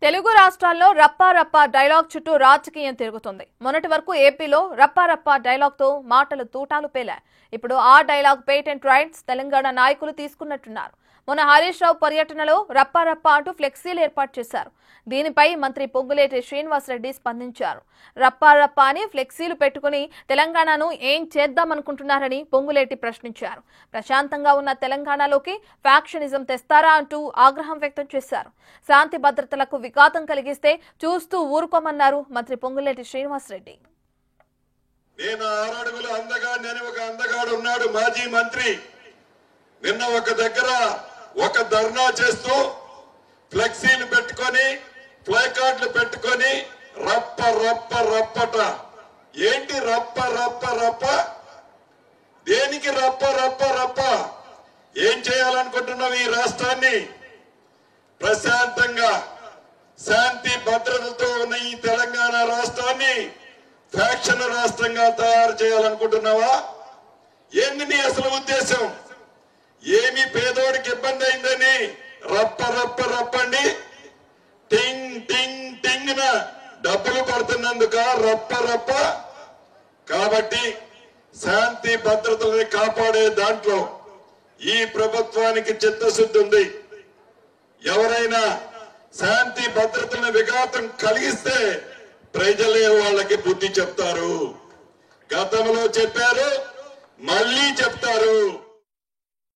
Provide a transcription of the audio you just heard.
తెలుగు రాష్ట్రాల్లో రప్పా రప్పా డైలాగ్ చుట్టూ రాజకీయం తిరుగుతుంది. మొన్నటి వరకు ఏపీలో రప్పా రప్పా డైలాగ్ తో మాటలు తూటాలు పేలాయి. ఇప్పుడు ఆ డైలాగ్ పేటెంట్ రైట్స్ తెలంగాణ నాయకులు తీసుకున్నట్టున్నారు. మొన్న హరీష్ రావు పర్యటనలో రప్పా రప్పా అంటూ ఫ్లెక్సీలు ఏర్పాటు చేశారు. దీనిపై మంత్రి పొంగులేటి శ్రీనివాసరెడ్డి స్పందించారు. రప్పా రప్పా అని ఫ్లెక్సీలు పెట్టుకుని తెలంగాణను ఏం చేద్దామనుకుంటున్నారని పొంగులేటి ప్రశ్నించారు. ప్రశాంతంగా ఉన్న తెలంగాణలోకి ఫ్యాక్షనిజం తెస్తారా అంటూ ఆగ్రహం వ్యక్తం చేశారు. శాంతి భద్రతలకు విఘాతం కలిగిస్తే చూస్తూ ఊరుకోమన్నారు మంత్రి పొంగులేటి శ్రీనివాసరెడ్డి. నేను 6 అడుగుల అందగాడిని ఒక అందగాడు ఉన్నాడు మాజీ మంత్రి. నిన్న ఒక దగ్గర ఒక ధర్నా చేస్తూ ఫ్లెక్సీలు పెట్టుకొని ఫ్లై కార్డులు పెట్టుకొని రప్ప రప్ప రప్పట. ఏంటి రప్ప రప్ప రప్ప? దేనికి రప్ప రప్ప రప్ప? ఏం చేయాలనుకుంటున్నావు? ఈ రాష్ట్రాన్ని ప్రశాంతంగా శాంతి భద్రతతో ఉన్న ఈ తెలంగాణ రాష్ట్రాన్ని ఫ్యాక్షన్ రాష్ట్రంగా తయారు చేయాలనుకుంటున్నావా? ఏంది నీ అసలు ఉద్దేశం? ఏమి పేదోడికి ఇబ్బంది అయిందని రప్ప రప్ప రప్పండి, టింగ్ టింగ్ టింగ్ న డబ్బులు పడుతున్నందుక రప్ప రప్ప. కాబట్టి శాంతి భద్రతల్ని కాపాడే దాంట్లో ఈ ప్రభుత్వానికి చిత్తశుద్ధి ఉంది. ఎవరైనా శాంతి భద్రతలను విఘాతం కలిగిస్తే ప్రజలే వాళ్ళకి బుద్ధి చెప్తారు. గతంలో చెప్పారు, మళ్ళీ చెప్తారు.